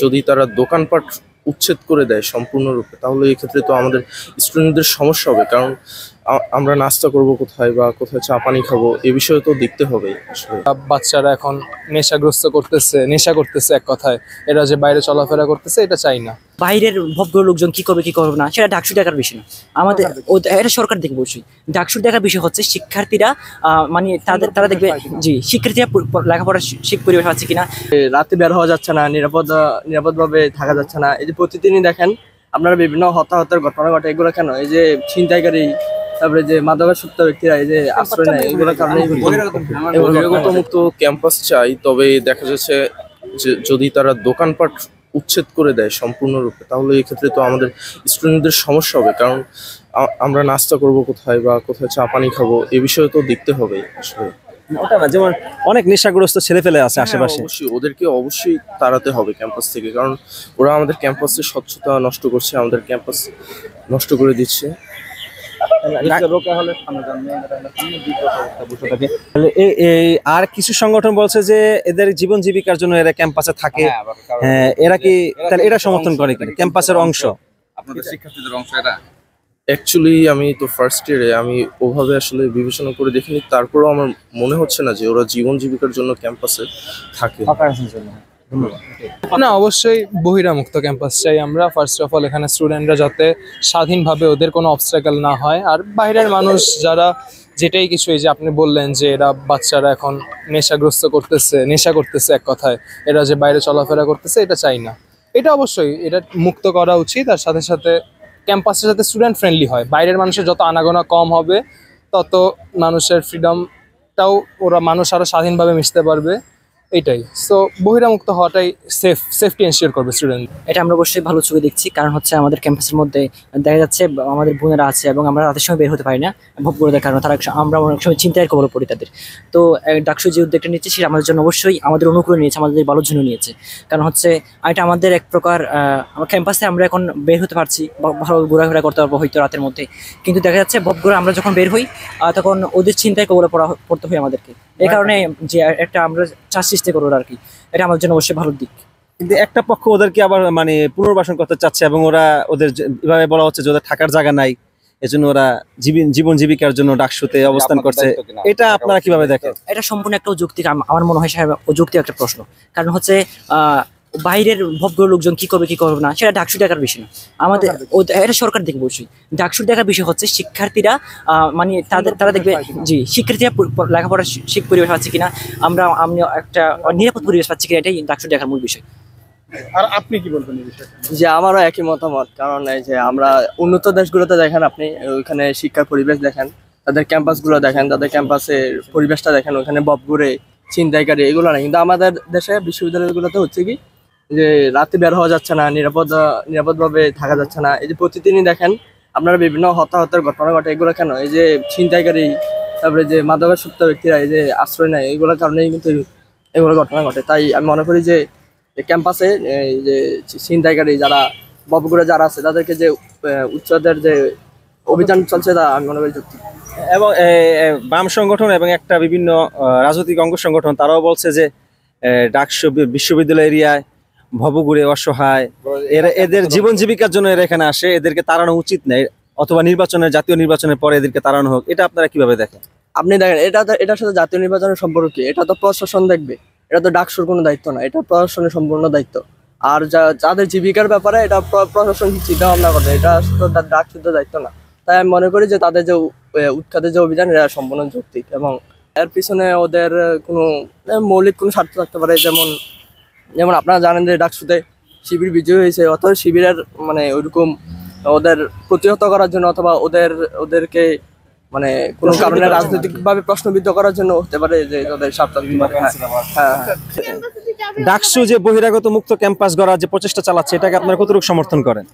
যদি তারা দোকানপাট উচ্ছেদ করে দেয় সম্পূর্ণরূপে, তাহলে এই ক্ষেত্রে তো আমাদের স্টুডেন্টদের সমস্যা হবে। কারণ আমরা নাস্তা করব কোথায় বা কোথায় চা পানি খাবো, এ বিষয়ে তো দেখতে হবে আসলে। বাচ্চারা এখন নেশা করতেছে এক কথায়। এরা যে বাইরে চলাফেরা করতেছে এটা চাই না। বাইরের ভদ্র লোকজন কি করবে কি করবে না সেটা ডাকসু দেখার বিষয় না, আমাদের এটা সরকার দেখবে অবশ্যই। ডাকসু দেখার বিষয় হচ্ছে শিক্ষার্থীরা মানে তারা দেখবে জি শিক্ষার্থীরা লেখাপড়ার পরিবেশ আছে কিনা, রাতে বের হওয়া যাচ্ছে না, নিরাপদভাবে থাকা যাচ্ছে না। এই যে প্রতিদিনই দেখেন আপনারা বিভিন্ন হতাহতের ঘটনা ঘটে, এগুলো কেন? এই যে ছিনতাইকারী, তারপরে যে মাদকাসক্ত ব্যক্তিরা এই যে আশ্রয় নেয়, এগুলোর কারণে বহিরাগত মুক্ত ক্যাম্পাস চাই, তবে দেখা যাচ্ছে যে যদি তারা দোকানপাট উচ্ছেদ করে দেয় সম্পূর্ণরূপে, তাহলে এই ক্ষেত্রে তো আমাদের স্টুডেন্টদের সমস্যা হবে। কারণ আমরা নাস্তা করব কোথায় বা কোথায় চা পানি খাবো, এ বিষয়ে তো দেখতে হবে আসলে। ওটা না, যেমন অনেক নেশাগ্রস্ত ছেলেপেলে আছে আশেপাশে, অবশ্যই ওদেরকে অবশ্যই তাড়াতে হবে ক্যাম্পাস থেকে। কারণ ওরা আমাদের ক্যাম্পাসের স্বচ্ছতা নষ্ট করছে, আমাদের ক্যাম্পাস নষ্ট করে দিচ্ছে। আর কিছু সংগঠন বলছে যে এদের জীবন জীবিকার জন্য এরা ক্যাম্পাসে থাকে। এরা কি তাহলে এটা সমর্থন করে কিনা ক্যাম্পাসের অংশ? আপনাদের শিক্ষার্থীদের অংশ এটা? অ্যাকচুয়ালি আমি তো ফার্স্ট ইয়ারে, আমি ওভাবে আসলে বিবেচনা করে দেখিনি। তারপরেও আমার মনে হচ্ছে না যে ওরা জীবন জীবিকার জন্য ক্যাম্পাসে থাকে। না, অবশ্যই বহিরামুক্ত ক্যাম্পাস চাই আমরা। ফার্স্ট অফ অল এখানে স্টুডেন্টরা যাতে স্বাধীনভাবে, ওদের কোনো অবস্ট্রাগল না হয়। আর বাইরের মানুষ যারা যেটাই কিছু, এই যে আপনি বললেন যে এরা বাচ্চারা এখন নেশা করতেছে এক কথায়। এরা যে বাইরে চলাফেরা করতেছে এটা চাই না। এটা অবশ্যই এটা মুক্ত করা উচিত। আর সাথে সাথে ক্যাম্পাসের সাথে স্টুডেন্ট ফ্রেন্ডলি হয়, বাইরের মানুষের যত আনাগোনা কম হবে তত মানুষের ফ্রিডমটাও, মানুষ আরো স্বাধীনভাবে মিশতে পারবে। এইটাই। সো বহিরামুক্ত হওয়াটাই সেফটি এনশিওর করবে স্টুডেন্ট। এটা আমরা অবশ্যই ভালো চোখে দেখছি। কারণ হচ্ছে আমাদের ক্যাম্পাসের মধ্যে দেখা যাচ্ছে আমাদের বোনেরা আছে এবং আমরা রাতের সময় বের হতে পারি না ভোগগুলোদের কারণে। আমরা অনেক সময় চিন্তায় কবলে পড়ি তাদের। তো ডাকসু যে উদ্যোগটা নিচ্ছে সেটা আমাদের জন্য অবশ্যই আমাদের অনুকূলে নিয়েছে, আমাদের ভালোর জন্য নিয়েছে। কারণ হচ্ছে এটা আমাদের এক প্রকার আমার ক্যাম্পাসে আমরা এখন বের হতে পারছি, ভালো ঘোরাফেরা করতে পারবো হয়তো রাতের মধ্যে। কিন্তু দেখা যাচ্ছে ভবগুলো আমরা যখন বের হই তখন ওদের চিন্তায় কবলে পড়তে হয় আমাদেরকে। এই কারণে যে একটা আমরা চেষ্টা করবো আর কি, এটা আমাদের জন্য অবশ্যই ভালো দিক। কিন্তু একটা পক্ষ ওদেরকে আবার মানে পুনর্বাসন করতে চাচ্ছে এবং ওদের এভাবে বলা হচ্ছে যে ওদের থাকার জায়গা নাই, এজন্য ওরা জীবন জীবিকার জন্য ডাকসুতে অবস্থান করছে। এটা আপনারা কিভাবে দেখেন? এটা সম্পূর্ণ একটা অযৌক্তিক, আমার মনে হয় অযৌক্তিক একটা প্রশ্ন। কারণ হচ্ছে বাইরের ভদ্র লোকজন কি করবে কি করবে না সেটা ডাকসু দেখার বিষয় না, আমাদের এটা সরকার দেখবে অবশ্যই। ডাকসু দেখার বিষয় হচ্ছে শিক্ষার্থীরা মানে তারা দেখবে জি শিক্ষার্থীরা লেখাপড়ার পরিবেশ আছে কিনা, আমরা একটা নিরাপদ পরিবেশ পাচ্ছি কিনা, এটাই ডাকসু দেখার মূল বিষয়। আর আপনি কি বলবেন এই বিষয়ে? যে আমারও একই মতামত। কারণ এই যে আমরা উন্নত দেশগুলোতে দেখেন, আপনি ওইখানে শিক্ষার পরিবেশ দেখেন, তাদের ক্যাম্পাসগুলো দেখেন, তাদের ক্যাম্পাসের পরিবেশটা দেখেন, ওখানে ববঘুরে ছিনতাইকারী এগুলো না। কিন্তু আমাদের দেশে বিশ্ববিদ্যালয়গুলোতে হচ্ছে কি যে রাতে বের হওয়া যাচ্ছে না, নিরাপদভাবে থাকা যাচ্ছে না। এই যে প্রতিদিনই দেখেন আপনারা বিভিন্ন হতাহতের ঘটনা ঘটে, এগুলো কেন? এই যে ছিনতাইকারী, তারপরে যে মাদকাসক্ত ব্যক্তিরা এই যে আশ্রয় নেয়, এগুলোর কারণেই কিন্তু এগুলো ঘটনা ঘটে। তাই আমি মনে করি যে ক্যাম্পাসে এই যে ছিনতাইকারী যারা ববগুড়া যারা আছে, তাদেরকে যে উচ্ছেদের যে অভিযান চলছে তা আমি মনে করি যুক্তি। এবং বাম সংগঠন এবং একটা বিভিন্ন রাজনৈতিক অঙ্গ সংগঠন তারাও বলছে যে ডাকসু বিশ্ববিদ্যালয় এরিয়ায় ভবঘুরে অসহায় এদের জীবন জীবিকার জন্য এরা এখানে আসে, এদেরকে তাড়ানো উচিত নেই, অথবা জাতীয় নির্বাচনের পরে এদেরকে তাড়ানো হোক। এটা আপনারা কিভাবে দেখেন? আপনি দেখেন এটার সাথে জাতীয় নির্বাচনের সম্পর্ক কি? এটা তো প্রশাসন দেখবে, এটা তো ডাকসুর কোনো দায়িত্ব না, এটা প্রশাসনের সম্পূর্ণ দায়িত্ব। আর যাদের জীবিকার ব্যাপারে এটা প্রশাসন চিন্তা ভাবনা করে, এটা ডাকসুর দায়িত্ব না। তাই আমি মনে করি যে তাদের যে উৎখাতের যে অভিযান, এটা সম্পূর্ণ যৌক্তিক এবং এর পিছনে ওদের কোনো মৌলিক কোনো স্বার্থ থাকতে পারে। যেমন আপনারা জানেন যে ডাকসুতে শিবির বিজয়ী হয়েছে, অথবা শিবিরের মানে ওইরকম ওদের প্রতিহত করার জন্য অথবা ওদেরকে মানে কোনো কারণে রাজনৈতিকভাবে প্রশ্নবিদ্ধ করার জন্য হতে পারে যে তাদের স্বার্থ। ডাকসু যে বহিরাগত মুক্ত ক্যাম্পাস গড়ার যে প্রচেষ্টা চালাচ্ছে, এটাকে আপনারা কতটুকু সমর্থন করেন?